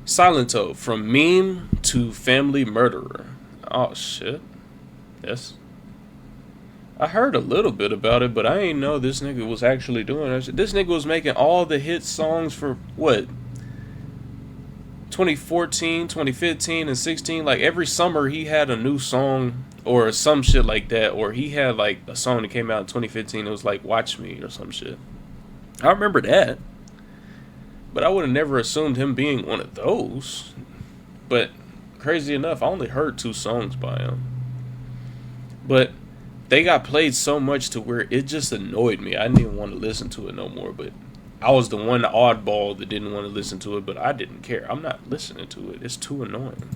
Silento, from meme to family murderer. Oh shit. Yes. I heard a little bit about it, but I ain't know this nigga was actually doing that shit. This nigga was making all the hit songs for what? 2014, 2015, and 16. Like every summer he had a new song or some shit like that. Or he had like a song that came out in 2015. It was like Watch Me or some shit. I remember that. But I would have never assumed him being one of those. But crazy enough, I only heard 2 songs by him. But they got played so much to where it just annoyed me. I didn't even want to listen to it no more. But I was the one oddball that didn't want to listen to it. But I didn't care. I'm not listening to it. It's too annoying.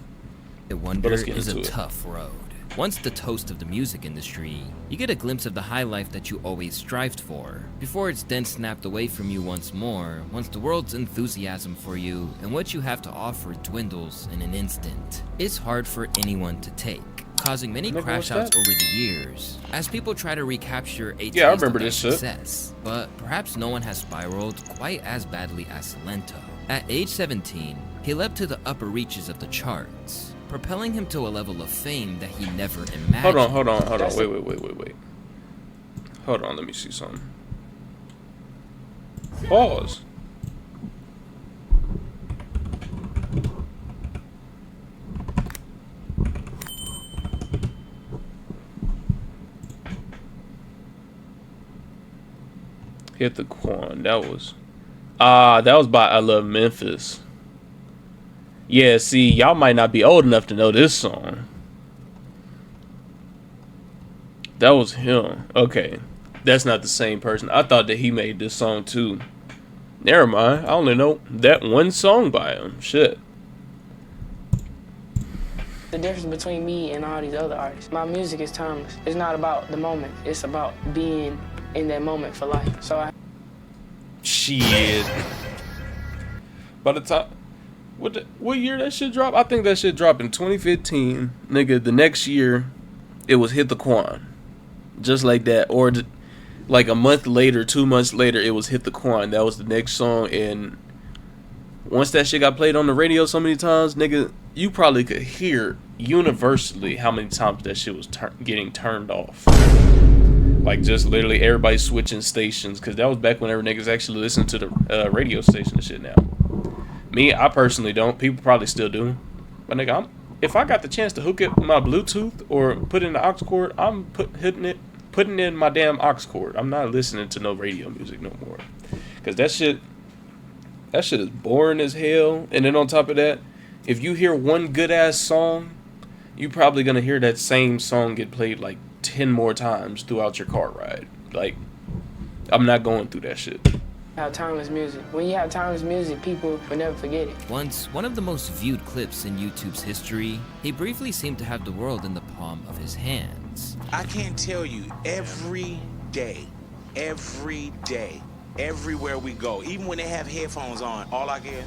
Wonder is a tough road. Once the toast of the music industry, you get a glimpse of the high life that you always strived for, before it's then snapped away from you once more, once the world's enthusiasm for you and what you have to offer dwindles in an instant. It's hard for anyone to take, causing many crash outs over the years, as people try to recapture a taste of their success. But perhaps no one has spiraled quite as badly as Silento. At age 17, he leapt to the upper reaches of the charts, propelling him to a level of fame that he never imagined. Hold on. Wait. Hold on, let me see something. Pause. Hit the Quan. That was by I Love Memphis. Yeah, see, y'all might not be old enough to know this song. That was him. Okay. That's not the same person. I thought that he made this song too. Never mind. I only know that one song by him. Shit. The difference between me and all these other artists, my music is timeless. It's not about the moment. It's about being in that moment for life. So Shit. By the time... What year that shit dropped? I think that shit dropped in 2015. Nigga, the next year, it was Hit the Quan. Just like that. Or like a month later, 2 months later, it was Hit the Quan. That was the next song. And once that shit got played on the radio so many times, nigga, you probably could hear universally how many times that shit was getting turned off. Like just literally everybody switching stations. Because that was back whenever niggas actually listened to the radio station and shit now. Me, I personally don't. People probably still do. But nigga, if I got the chance to hook up my Bluetooth or put in the aux cord, I'm putting in my damn aux cord. I'm not listening to no radio music no more. Cause that shit is boring as hell. And then on top of that, if you hear one good ass song, you probably gonna hear that same song get played like 10 more times throughout your car ride. Like, I'm not going through that shit. Have timeless music. When you have timeless music, people will never forget it. Once one of the most viewed clips in YouTube's history, he briefly seemed to have the world in the palm of his hands. I can't tell you, every day, everywhere we go, even when they have headphones on, all I get,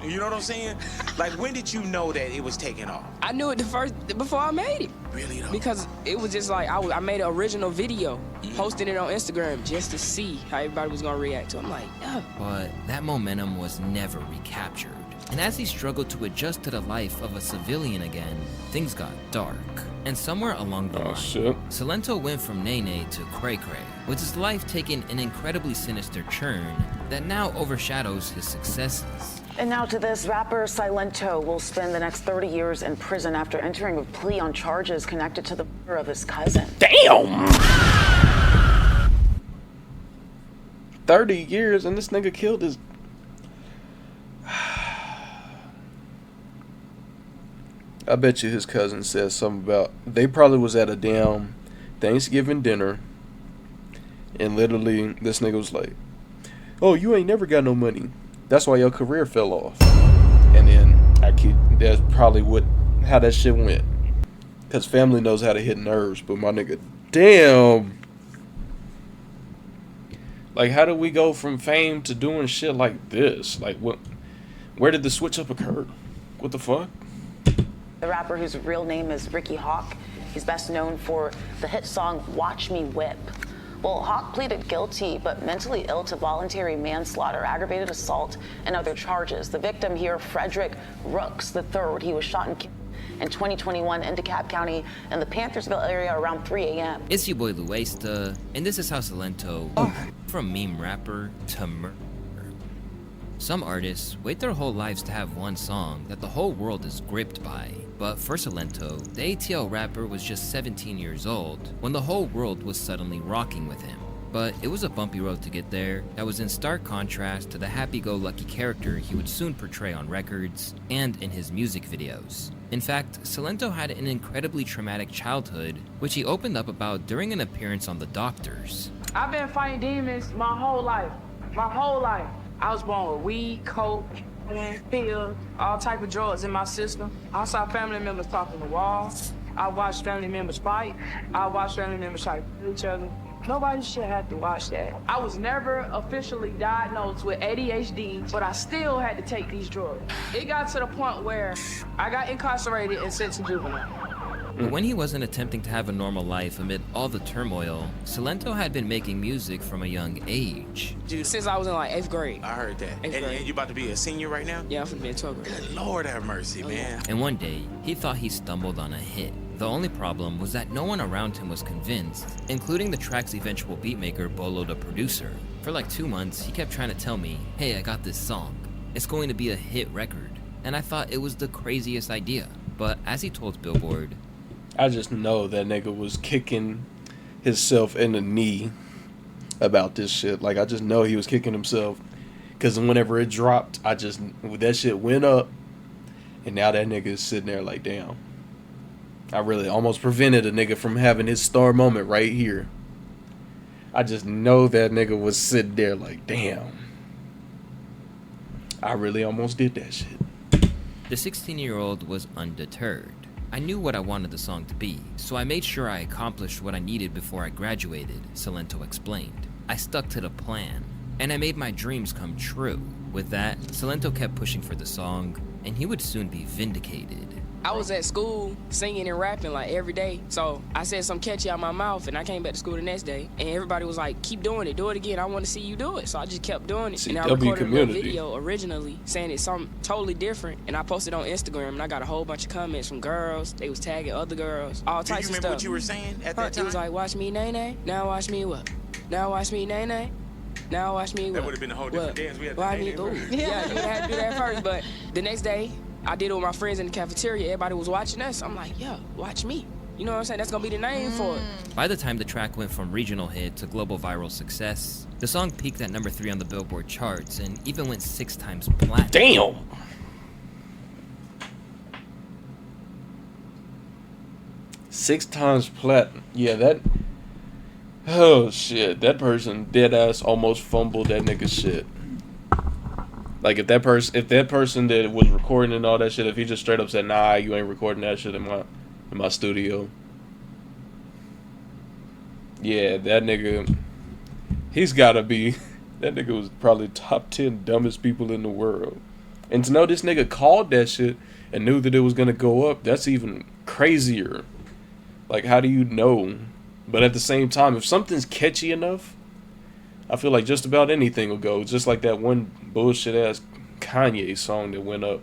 you know what I'm saying? Like, when did you know that it was taking off? I knew it before I made it. Really though? Because it was just like, I made an original video, posted it on Instagram just to see how everybody was gonna react to it. I'm like, yeah. But that momentum was never recaptured. And as he struggled to adjust to the life of a civilian again, things got dark. And somewhere along the line, Silento went from Nene to Cray Cray, with his life taking an incredibly sinister turn that now overshadows his successes. And now to this, rapper Silento will spend the next 30 years in prison after entering a plea on charges connected to the murder of his cousin. Damn! 30 years and this nigga killed his... I bet you his cousin says something about... They probably was at a damn Thanksgiving dinner. And literally, this nigga was like, oh, you ain't never got no money. That's why your career fell off. And then, that's probably how that shit went. Because family knows how to hit nerves. But my nigga, damn. Like, how do we go from fame to doing shit like this? Like, where did the switch up occur? What the fuck? The rapper, whose real name is Ricky Hawk, he's best known for the hit song Watch Me Whip. Well, Hawk pleaded guilty, but mentally ill to voluntary manslaughter, aggravated assault, and other charges. The victim here, Frederick Rooks III, he was shot and killed in 2021 in DeKalb County in the Panthersville area around 3 a.m. It's your boy Luesta, and this is how Silento, from meme rapper to murder. Some artists wait their whole lives to have one song that the whole world is gripped by. But for Silento, the ATL rapper was just 17 years old when the whole world was suddenly rocking with him. But it was a bumpy road to get there that was in stark contrast to the happy-go-lucky character he would soon portray on records and in his music videos. In fact, Silento had an incredibly traumatic childhood, which he opened up about during an appearance on The Doctors. I've been fighting demons my whole life. My whole life. I was born with weed, coke, pills, all type of drugs in my system. I saw family members talk on the wall. I watched family members fight. I watched family members try to kill each other. Nobody should have to watch that. I was never officially diagnosed with ADHD, but I still had to take these drugs. It got to the point where I got incarcerated and sent to juvenile. But when he wasn't attempting to have a normal life amid all the turmoil, Silento had been making music from a young age. Dude, since I was in like 8th grade. I heard that. And you about to be a senior right now? Yeah, I'm finna be in 12th grade. Good Lord have mercy, man. And one day, he thought he stumbled on a hit. The only problem was that no one around him was convinced, including the track's eventual beatmaker Bolo the producer. For like 2 months, he kept trying to tell me, hey, I got this song. It's going to be a hit record. And I thought it was the craziest idea. But as he told Billboard, I just know that nigga was kicking himself in the knee about this shit. Like, I just know he was kicking himself. Because whenever it dropped, that shit went up. And now that nigga is sitting there like, damn. I really almost prevented a nigga from having his star moment right here. I just know that nigga was sitting there like, damn. I really almost did that shit. The 16-year-old was undeterred. I knew what I wanted the song to be, so I made sure I accomplished what I needed before I graduated, Silento explained. I stuck to the plan, and I made my dreams come true. With that, Silento kept pushing for the song, and he would soon be vindicated. I was at school singing and rapping like every day. So I said something catchy out my mouth and I came back to school the next day and everybody was like, keep doing it, do it again. I want to see you do it. So I just kept doing it. And I recorded a video originally saying it's something totally different. And I posted on Instagram and I got a whole bunch of comments from girls. They was tagging other girls, all types of stuff. Do you remember what you were saying at that time? It was like, watch me nay-nay, now watch me what? Now watch me nay-nay. Now watch me what? That would have been a whole different dance. We had to Yeah, you had to do that first. But the next day, I did it with my friends in the cafeteria. Everybody was watching us. I'm like, yeah, watch me. You know what I'm saying? That's gonna be the name for it. By the time the track went from regional hit to global viral success, the song peaked at number 3 on the Billboard charts and even went 6 times platinum. Damn! Six times platinum. Yeah, that... Oh, shit. That person deadass almost fumbled that nigga shit. Like, if that person that was recording and all that shit, if he just straight up said, nah, you ain't recording that shit in my studio. Yeah, that nigga, he's gotta be, that nigga was probably top 10 dumbest people in the world. And to know this nigga called that shit and knew that it was gonna go up, that's even crazier. Like, how do you know? But at the same time, if something's catchy enough, I feel like just about anything will go. Just like that one bullshit-ass Kanye song that went up.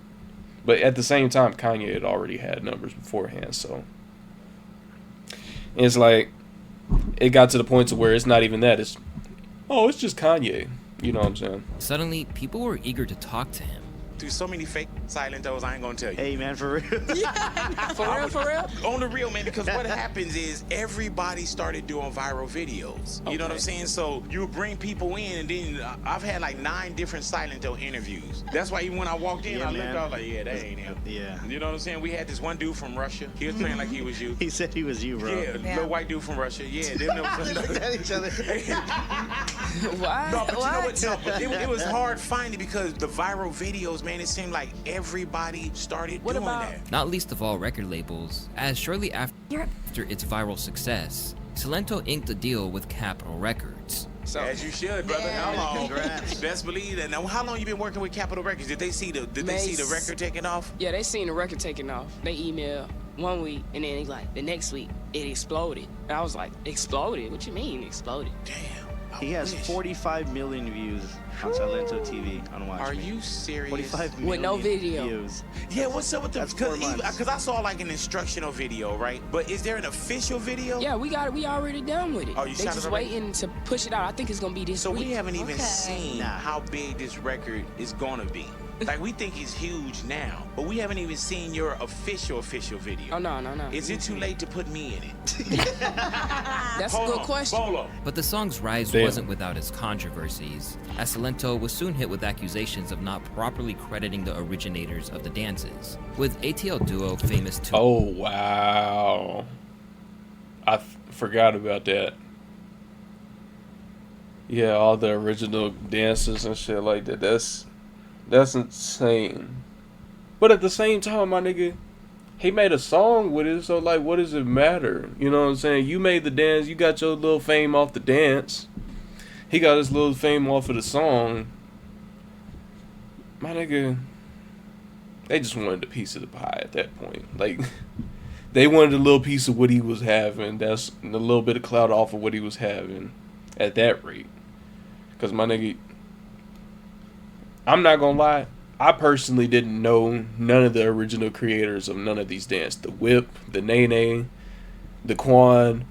But at the same time, Kanye had already had numbers beforehand, so. And it's like, it got to the point to where it's not even that. It's just Kanye. You know what I'm saying? Suddenly, people were eager to talk to him. Through so many fake Silentos, I ain't gonna tell you. Hey, man, for real. For real? On the real, man, because what happens is everybody started doing viral videos. You know what I'm saying? So you bring people in, and then I've had like 9 different Silento interviews. That's why even when I walked in, I looked out like, yeah, that ain't him. Yeah. You know what I'm saying? We had this one dude from Russia. He was playing like he was you. He said he was you, bro. Yeah, little white dude from Russia. Yeah, they looked at each other. What? No, but you know what? No, but it was hard finding because the viral videos, man, it seemed like everybody started doing that. Not least of all record labels, as shortly after its viral success, Silento inked a deal with Capitol Records. So, as you should, brother. How long? Congrats. Best believe that. Now, how long you been working with Capitol Records? Did they see the record taking off? Yeah, they seen the record taking off. They emailed. one week, and then like the next week it exploded. And I was like, exploded? What you mean exploded? Damn. He has 45 million views on Silento TV on Watch Are Me. you serious? 45 million With no video. views. Yeah, what's up with the? That's 4 months. Because I saw like an instructional video, right? But is there an official video? Yeah, we already done with it. Oh, you They shot just it already? waiting to push it out. I think it's gonna be this So week. we haven't even seen Nah. how big this record is gonna be. Like we think it's huge now, but we haven't even seen your official video. Oh no. Is it too late to put me in it? That's a good question. Bolo. But the song's rise Damn. wasn't without its controversies, as Silento was soon hit with accusations of not properly crediting the originators of the dances, with ATL duo Famous 2. Oh, wow. I forgot about that. Yeah, all the original dances and shit like that. That's insane. But at the same time, my nigga, he made a song with it, so like, what does it matter? You know what I'm saying? You made the dance, you got your little fame off the dance. He got his little fame off of the song. My nigga, they just wanted a piece of the pie at that point. Like, they wanted a little piece of what he was having. That's a little bit of clout off of what he was having at that rate. Because my nigga, I'm not gonna lie, I personally didn't know none of the original creators of none of these dances. The Whip, the Nene, the Quan.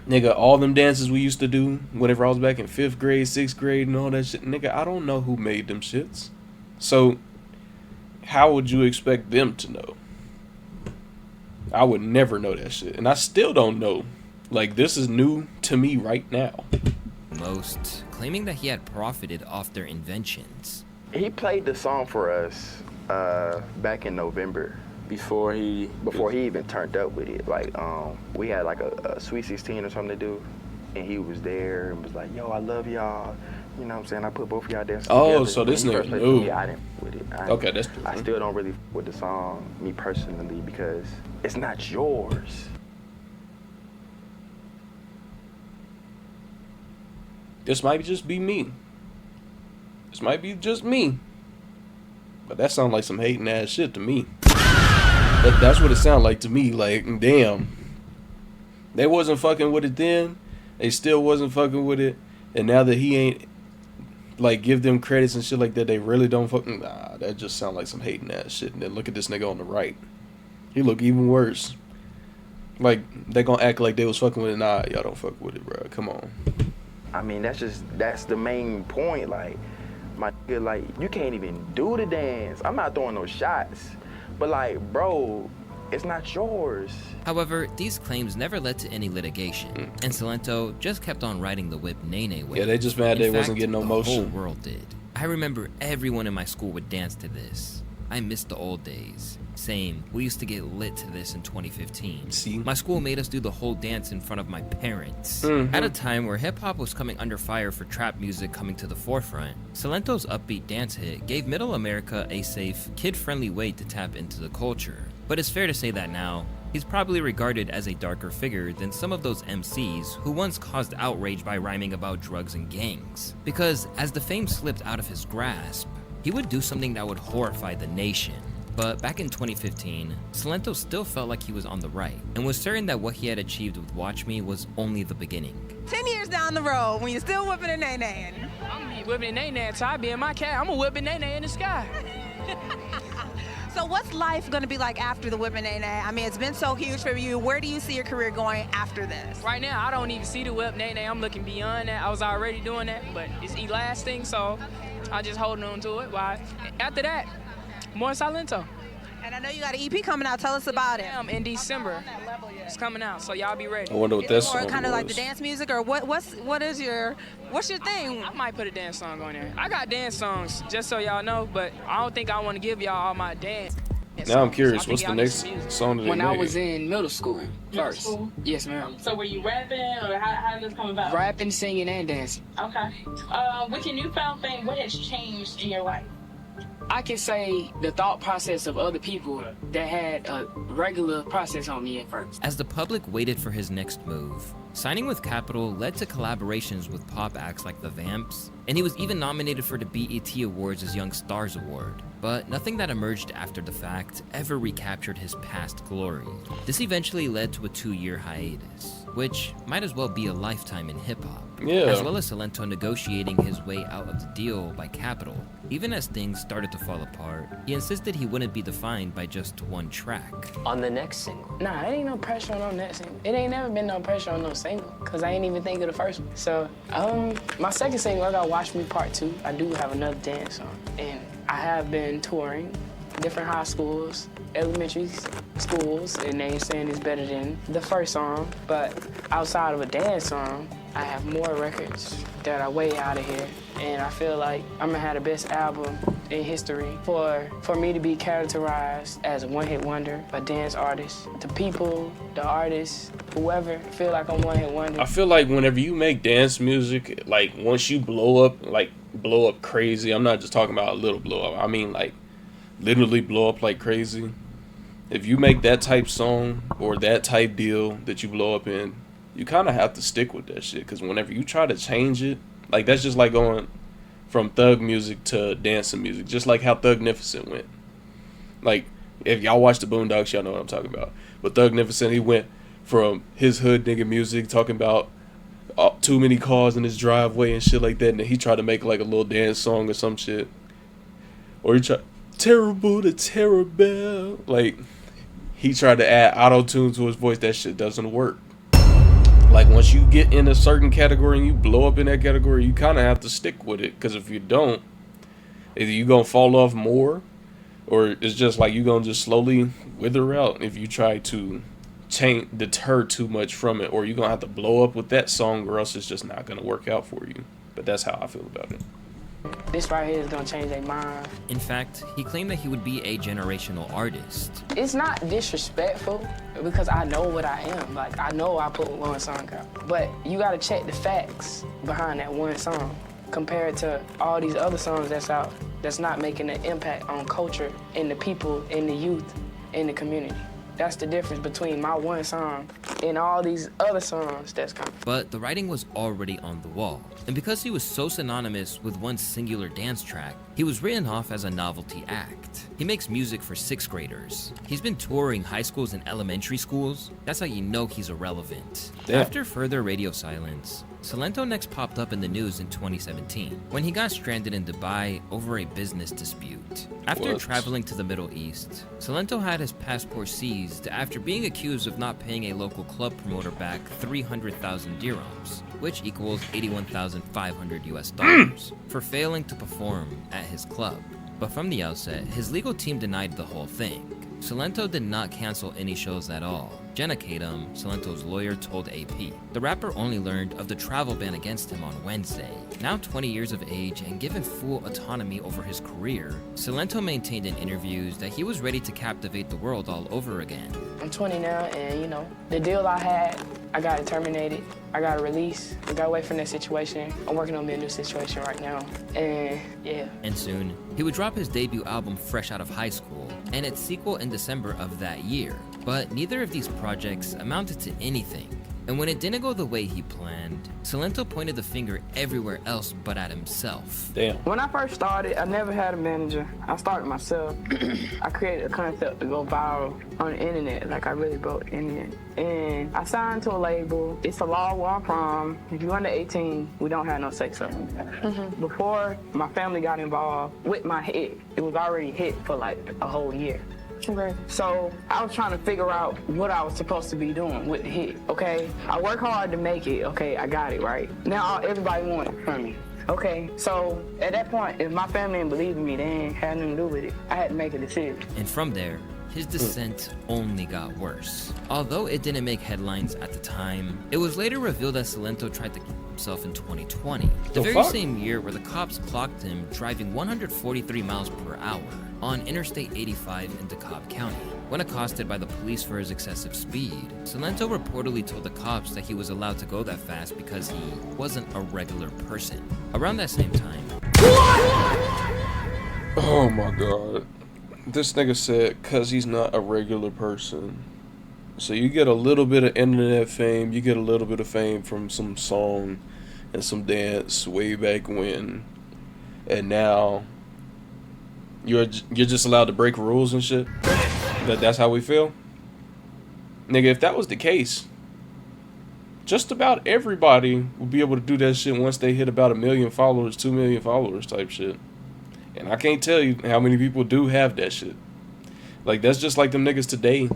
Nigga, all them dances we used to do whenever I was back in 5th grade, 6th grade, and all that shit. Nigga, I don't know who made them shits. So, how would you expect them to know? I would never know that shit. And I still don't know. Like, this is new to me right now. Most, claiming that he had profited off their inventions. He played the song for us back in November before he even turned up with it. Like we had like a Sweet 16 or something to do, and he was there and was like, "Yo, I love y'all." You know what I'm saying? I put both of y'all dancing together. Oh, so this When he nigga first played knew. for me, I didn't with it. Okay, that's true. I still don't really with the song, me personally, because it's not yours. This might just be me. This might be just me. But that sounds like some hating ass shit to me. That's what it sounded like to me. Like, damn. They wasn't fucking with it then. They still wasn't fucking with it. And now that he ain't, like, give them credits and shit like that, they really don't fucking... Nah, that just sound like some hating ass shit. And then look at this nigga on the right. He look even worse. Like, they gonna act like they was fucking with it. Nah, y'all don't fuck with it, bro. Come on. I mean, that's the main point. Like, my nigga, like, you can't even do the dance. I'm not throwing no shots. But, like, bro, it's not yours. However, these claims never led to any litigation, and Silento just kept on riding the whip Nene wave. Yeah, they just mad they In wasn't fact, getting no the motion. whole world did. I remember everyone in my school would dance to this. I miss the old days. Same, we used to get lit to this in 2015. See? My school made us do the whole dance in front of my parents. At a time where hip-hop was coming under fire for trap music coming to the forefront, Silento's upbeat dance hit gave Middle America a safe, kid-friendly way to tap into the culture. But it's fair to say that now, he's probably regarded as a darker figure than some of those MCs who once caused outrage by rhyming about drugs and gangs. Because as the fame slipped out of his grasp, he would do something that would horrify the nation. But back in 2015, Silento still felt like he was on the right, and was certain that what he had achieved with Watch Me was only the beginning. 10 years down the road, when you're still whipping a nay-nay. I'm gonna be whipping a nay until I be in my cat. I'm gonna whip a nay in the sky. So what's life gonna be like after the whipping nay-nay? I mean, it's been so huge for you. Where do you see your career going after this? Right now, I don't even see the whip nay. I'm looking beyond that. I was already doing that, but it's elasting, so I just holding on to it. Why? After that, more Silento. And I know you got an EP coming out. Tell us about it. In December, it's coming out, so y'all be ready. I wonder what that Is it more song kind of like the was. dance music, or what's your thing? I might put a dance song on there. I got dance songs, just so y'all know, but I don't think I want to give y'all all my dance. Now I'm curious, I think what's the y'all next need some music. song that they When I made? was in middle school, first. school? Yes, ma'am. So were you rapping, or how did this come about? Rapping, singing, and dancing. Okay. With your newfound fame, what has changed in your life? I can say the thought process of other people that had a regular process on me at first. As the public waited for his next move, signing with Capitol led to collaborations with pop acts like the Vamps, and he was even nominated for the BET Awards' Young Stars Award. But nothing that emerged after the fact ever recaptured his past glory. This eventually led to a 2-year hiatus, which might as well be a lifetime in hip-hop. Yeah. As well as Silento negotiating his way out of the deal by Capitol. Even as things started to fall apart, he insisted he wouldn't be defined by just one track. On the next single. Nah, it ain't no pressure on no next single. It ain't never been no pressure on no single, cause I ain't even think of the first one. So, my second single, I got Watch Me Part 2. I do have another dance song, and I have been touring different high schools, elementary schools, and they saying it's better than the first song. But outside of a dance song, I have more records that are way out of here. And I feel like I'm gonna have the best album in history for me to be characterized as a one-hit wonder, a dance artist. The people, the artists, whoever feel like I'm one-hit wonder. I feel like whenever you make dance music, like once you blow up crazy, I'm not just talking about a little blow up. I mean like literally blow up like crazy. If you make that type song or that type deal that you blow up in, you kind of have to stick with that shit, because whenever you try to change it, like that's just like going from thug music to dancing music, just like how Thugnificent went. Like, if y'all watch the Boondocks, y'all know what I'm talking about. But Thugnificent, he went from his hood nigga music, talking about too many cars in his driveway and shit like that, and then he tried to make like a little dance song or some shit. Or he tried, terrible to terrible. Like, he tried to add auto-tune to his voice. That shit doesn't work. Like, once you get in a certain category and you blow up in that category, you kind of have to stick with it. Because if you don't, either you going to fall off more, or it's just like you going to just slowly wither out if you try to deter too much from it. Or you're going to have to blow up with that song, or else it's just not going to work out for you. But that's how I feel about it. This right here is gonna change their mind. In fact, he claimed that he would be a generational artist. It's not disrespectful, because I know what I am. Like, I know I put one song out. But you gotta check the facts behind that one song compared to all these other songs that's out that's not making an impact on culture and the people and the youth in the community. That's the difference between my one song and all these other songs that's coming. But the writing was already on the wall. And because he was so synonymous with one singular dance track, he was written off as a novelty act. He makes music for 6th graders. He's been touring high schools and elementary schools. That's how you know he's irrelevant. Yeah. After further radio silence, Silento next popped up in the news in 2017 when he got stranded in Dubai over a business dispute. After traveling to the Middle East, Silento had his passport seized after being accused of not paying a local club promoter back 300,000 dirhams, which equals $81,500 US, for failing to perform at his club. But from the outset, his legal team denied the whole thing. Silento did not cancel any shows at all. Jenna Kadam, Silento's lawyer, told AP. The rapper only learned of the travel ban against him on Wednesday. Now 20 years of age and given full autonomy over his career, Silento maintained in interviews that he was ready to captivate the world all over again. I'm 20 now, and you know, the deal I had, I got it terminated. I got a release. I got away from that situation. I'm working on a new situation right now, and yeah. And soon, he would drop his debut album fresh out of high school, and its sequel in December of that year. But neither of these projects amounted to anything. And when it didn't go the way he planned, Silento pointed the finger everywhere else but at himself. Damn. When I first started, I never had a manager. I started myself. I created a concept to go viral on the internet, like I really broke the internet. And I signed to a label. It's a law where I'm from. If you're under 18, we don't have no sex up. Before my family got involved with my hit, it was already hit for like a whole year. Okay. So I was trying to figure out what I was supposed to be doing with the hit, okay? I work hard to make it, okay, I got it, right? Now everybody wants it from me, okay? So at that point, if my family didn't believe in me, they ain't had nothing to do with it. I had to make a decision. And from there, his descent only got worse. Although it didn't make headlines at the time, it was later revealed that Silento tried to kill himself in 2020, the very same year where the cops clocked him driving 143 miles per hour on Interstate 85 in DeKalb County. When accosted by the police for his excessive speed, Silento reportedly told the cops that he was allowed to go that fast because he wasn't a regular person. Around that same time, Oh my god. This nigga said, cause he's not a regular person. So you get a little bit of internet fame, you get a little bit of fame from some song and some dance way back when, and now you're just allowed to break rules and shit. That's how we feel, nigga. If that was the case, just about everybody would be able to do that shit once they hit about 1 million followers, 2 million followers type shit. And I can't tell you how many people do have that shit. Like, that's just like them niggas today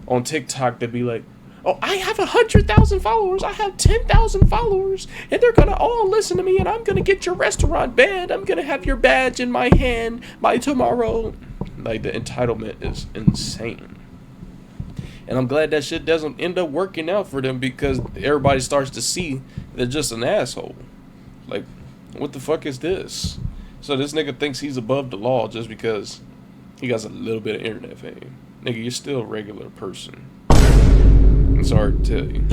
on TikTok that be like, oh, I have 100,000 followers, I have 10,000 followers, and they're gonna all listen to me, and I'm gonna get your restaurant banned, I'm gonna have your badge in my hand by tomorrow. Like, the entitlement is insane. And I'm glad that shit doesn't end up working out for them, because everybody starts to see they're just an asshole. Like, what the fuck is this? So this nigga thinks he's above the law just because he got a little bit of internet fame. Nigga, you're still a regular person. I'm sorry to tell you.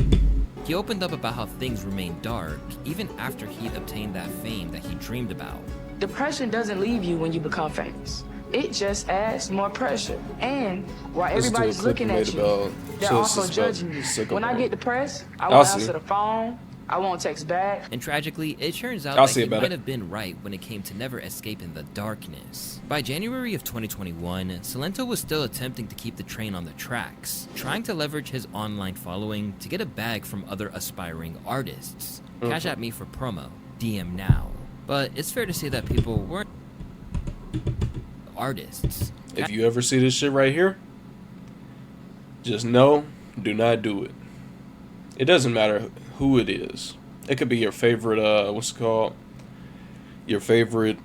He opened up about how things remained dark even after he'd obtained that fame that he dreamed about. Depression doesn't leave you when you become famous. It just adds more pressure. And while everybody's looking at you, they're also judging you. When I get depressed, I won't answer the phone. I won't text back. And tragically, it turns out that he might have been right when it came to never escaping the darkness. By January of 2021, Silento was still attempting to keep the train on the tracks, trying to leverage his online following to get a bag from other aspiring artists. Cash at me for promo, DM now. But it's fair to say that people weren't artists. If you ever see this shit right here, just know, do not do it. It doesn't matter who it is. It could be your favorite, your favorite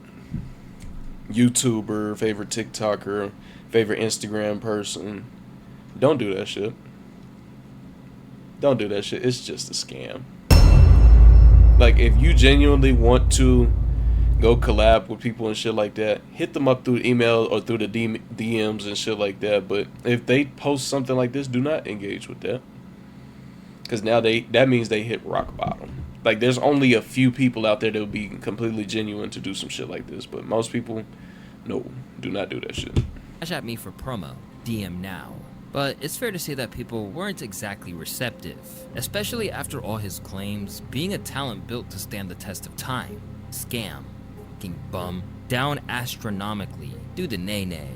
YouTuber, favorite TikToker, favorite Instagram person. Don't do that shit. Don't do that shit. It's just a scam. Like, if you genuinely want to go collab with people and shit like that, hit them up through email or through the DMs and shit like that. But if they post something like this, do not engage with that. Because now that means they hit rock bottom. Like, there's only a few people out there that would be completely genuine to do some shit like this. But most people, no, do not do that shit. Cash at me for promo, DM now. But it's fair to say that people weren't exactly receptive, especially after all his claims being a talent built to stand the test of time. Scam. Fucking bum. Down astronomically due to nay-nay.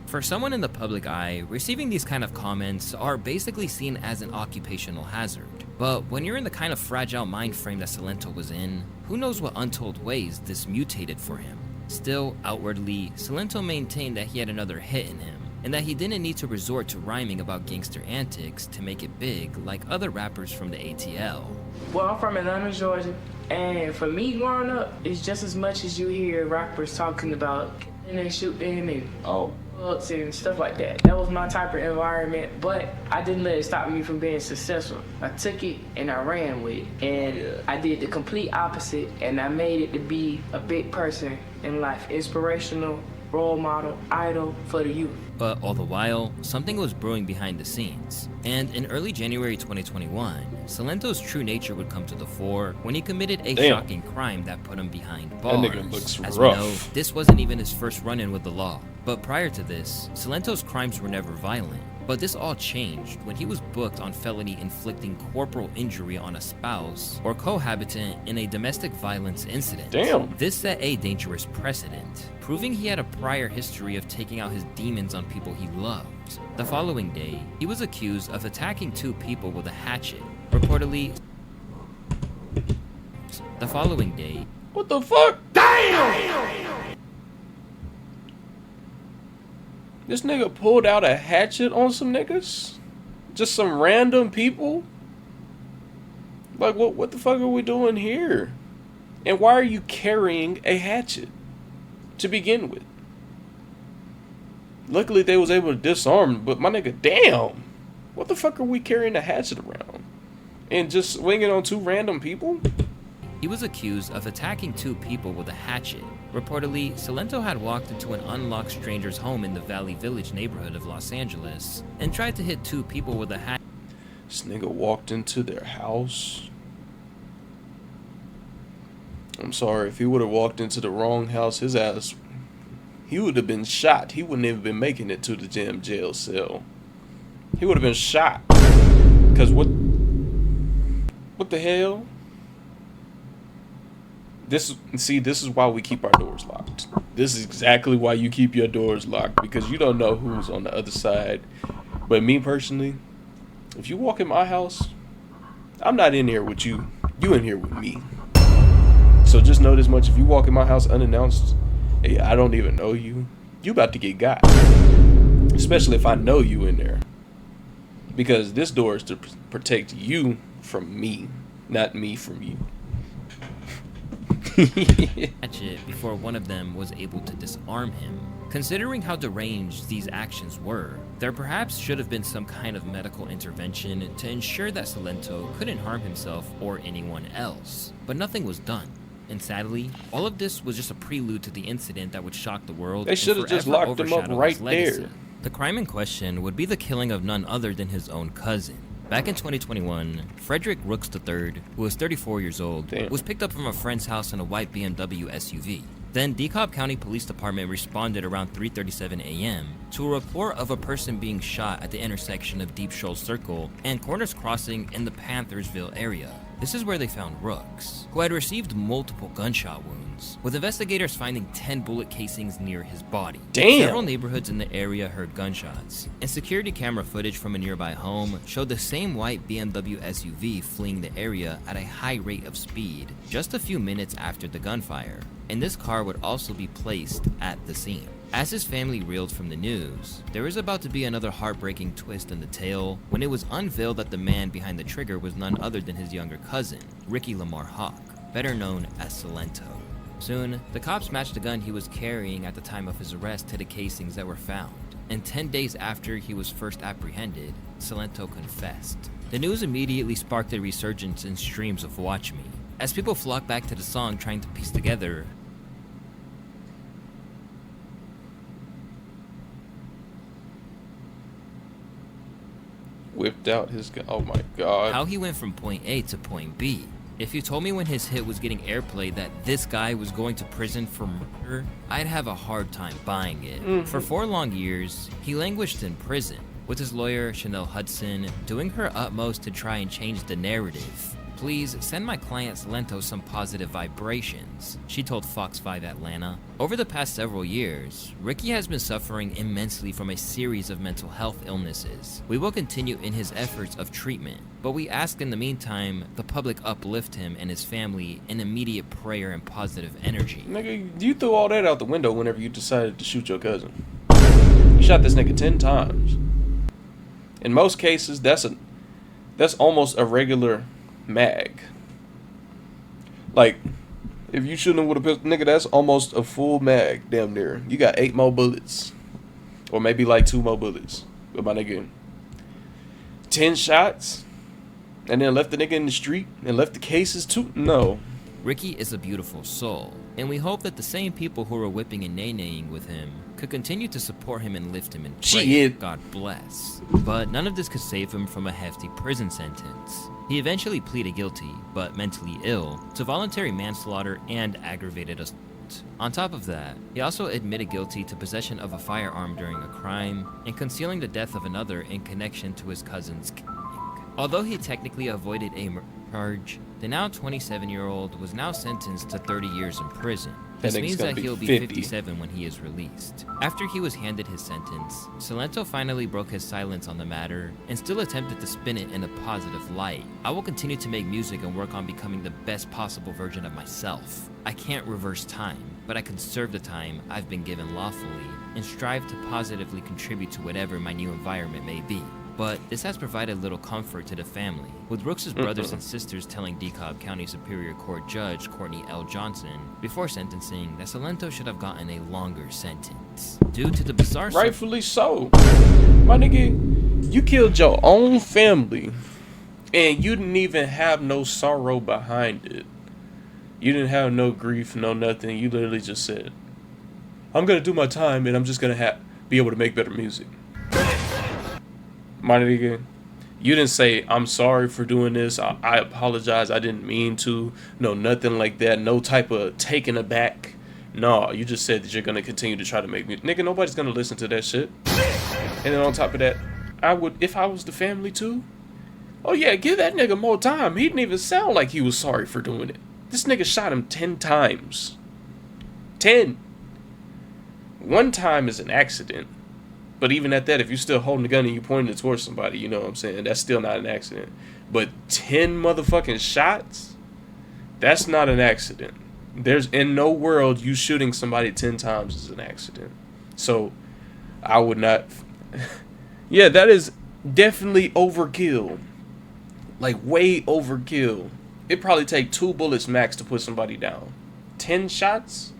For someone in the public eye, receiving these kind of comments are basically seen as an occupational hazard. But when you're in the kind of fragile mind frame that Silento was in, who knows what untold ways this mutated for him. Still, outwardly, Silento maintained that he had another hit in him, and that he didn't need to resort to rhyming about gangster antics to make it big like other rappers from the ATL. Well, I'm from Atlanta, Georgia, and for me growing up, it's just as much as you hear rappers talking about and they shoot them and books and stuff like that. That was my type of environment, but I didn't let it stop me from being successful. I took it and I ran with it, and I did the complete opposite, and I made it to be a big person in life, inspirational, role model, idol for the youth. But all the while, something was brewing behind the scenes. And in early January 2021, Silento's true nature would come to the fore when he committed a shocking crime that put him behind bars. That nigga looks As rough. we know, this wasn't even his first run-in with the law. But prior to this, Silento's crimes were never violent. But this all changed when he was booked on felony inflicting corporal injury on a spouse or cohabitant in a domestic violence incident. Damn. This set a dangerous precedent, proving he had a prior history of taking out his demons on people he loved. The following day, he was accused of attacking 2 people with a hatchet. Reportedly, the following day, what the fuck? Damn! This nigga pulled out a hatchet on some niggas? Just some random people? Like, what the fuck are we doing here? And why are you carrying a hatchet to begin with? Luckily, they was able to disarm, but my nigga, damn! What the fuck are we carrying a hatchet around? And just swinging on 2 random people? he was accused of attacking 2 people with a hatchet. Reportedly, Silento had walked into an unlocked stranger's home in the Valley Village neighborhood of Los Angeles and tried to hit 2 people with a hatchet. This nigga walked into their house. I'm sorry, if he would have walked into the wrong house, his ass he would have been shot. He wouldn't have been making it to the damn jail cell. He would have been shot. Because what the hell? This is why we keep our doors locked. This is exactly why you keep your doors locked, because you don't know who's on the other side. But me personally, if you walk in my house, I'm not in here with you. You in here with me. So just know this much: if you walk in my house unannounced, hey, I don't even know you, you about to get got. Especially if I know you in there. Because this door is to protect you from me, not me from you. Before one of them was able to disarm him. Considering how deranged these actions were, there perhaps should have been some kind of medical intervention to ensure that Silento couldn't harm himself or anyone else. But nothing was done. And sadly, all of this was just a prelude to the incident that would shock the world. They should have just locked him up right there. The crime in question would be the killing of none other than his own cousin. Back in 2021, Frederick Rooks III, who was 34 years old, was picked up from a friend's house in a white BMW SUV. Then DeKalb County Police Department responded around 3:37 a.m. to a report of a person being shot at the intersection of Deep Shoal Circle and Corners Crossing in the Panthersville area. This is where they found Rooks, who had received multiple gunshot wounds, with investigators finding 10 bullet casings near his body. Damn! Several neighborhoods in the area heard gunshots, and security camera footage from a nearby home showed the same white BMW SUV fleeing the area at a high rate of speed just a few minutes after the gunfire, and this car would also be placed at the scene. As his family reeled from the news, there was about to be another heartbreaking twist in the tale when it was unveiled that the man behind the trigger was none other than his younger cousin, Ricky Lamar Hawk, better known as Silento. Soon, the cops matched the gun he was carrying at the time of his arrest to the casings that were found, and 10 days after he was first apprehended, Silento confessed. The news immediately sparked a resurgence in streams of Watch Me, as people flocked back to the song trying to piece together whipped out his gun. Oh my god. How he went from point A to point B. If you told me when his hit was getting airplay that this guy was going to prison for murder, I'd have a hard time buying it. For 4 long years, he languished in prison, with his lawyer, Chanel Hudson, doing her utmost to try and change the narrative. Please send my client Silento some positive vibrations, she told Fox 5 Atlanta. Over the past several years, Ricky has been suffering immensely from a series of mental health illnesses. We will continue in his efforts of treatment, but we ask in the meantime the public uplift him and his family in immediate prayer and positive energy. Nigga, you threw all that out the window whenever you decided to shoot your cousin. You shot this nigga 10 times. In most cases, that's almost a regular mag. Like, if you shoot him with a pistol, nigga, that's almost a full mag, damn near. You got 8 more bullets. Or maybe like 2 more bullets. But my nigga, 10 shots? And then left the nigga in the street? And left the cases too? No. Ricky is a beautiful soul, and we hope that the same people who were whipping and nay-naying with him could continue to support him and lift him in prayer. God bless. But none of this could save him from a hefty prison sentence. He eventually pleaded guilty, but mentally ill, to voluntary manslaughter and aggravated assault. On top of that, he also admitted guilty to possession of a firearm during a crime and concealing the death of another in connection to his cousin's killing. Although he technically avoided a murder charge, the now 27-year-old was now sentenced to 30 years in prison. This means that he'll be 57 when he is released. After he was handed his sentence, Silento finally broke his silence on the matter and still attempted to spin it in a positive light. I will continue to make music and work on becoming the best possible version of myself. I can't reverse time, but I can serve the time I've been given lawfully and strive to positively contribute to whatever my new environment may be. But this has provided little comfort to the family, with Rooks' brothers and sisters telling DeKalb County Superior Court Judge Courtney L. Johnson before sentencing that Silento should have gotten a longer sentence. Due to the bizarre... Rightfully so. My nigga, you killed your own family, and you didn't even have no sorrow behind it. You didn't have no grief, no nothing. You literally just said, I'm gonna do my time, and I'm just gonna be able to make better music. My nigga, you didn't say, I'm sorry for doing this, I apologize, I didn't mean to. No, nothing like that. No type of taking aback. No, you just said that you're gonna continue to try to make music. Nigga, nobody's gonna listen to that shit. And then on top of that, I would, if I was the family too. Oh yeah, give that nigga more time. He didn't even sound like he was sorry for doing it. This nigga shot him 10 times. 10. One time is an accident. But even at that, if you're still holding the gun and you pointing it towards somebody, you know what I'm saying? That's still not an accident. But 10 motherfucking shots? That's not an accident. There's in no world you shooting somebody 10 times is an accident. So, I would not... Yeah, that is definitely overkill. Like, way overkill. It'd probably take 2 bullets max to put somebody down. 10 shots?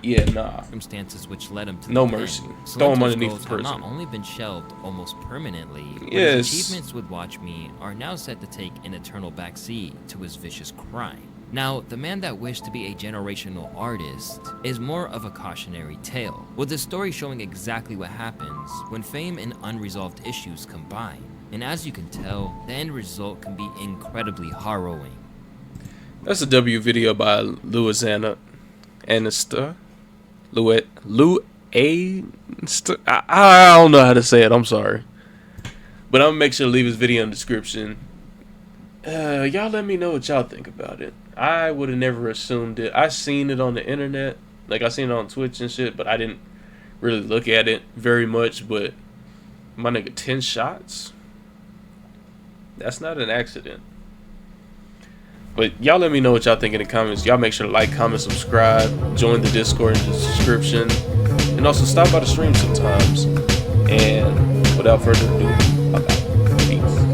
Yeah, nah. Circumstances which led him to no mercy. Throw him underneath the person. Have not only been shelved almost permanently, but yes. his achievements with Watch Me are now set to take an eternal backseat to his vicious crime. Now, the man that wished to be a generational artist is more of a cautionary tale, with the story showing exactly what happens when fame and unresolved issues combine. And as you can tell, the end result can be incredibly harrowing. That's a W video by Louisiana Anista. I don't know how to say it, I'm sorry. But I'm gonna make sure to leave his video in the description. Y'all let me know what y'all think about it. I would have never assumed it. I seen it on the internet. Like, I seen it on Twitch and shit, but I didn't really look at it very much. But my nigga, 10 shots? That's not an accident. But y'all let me know what y'all think in the comments. Y'all make sure to like, comment, subscribe, join the Discord in the description, and also stop by the stream sometimes. And without further ado, I'm out. Peace.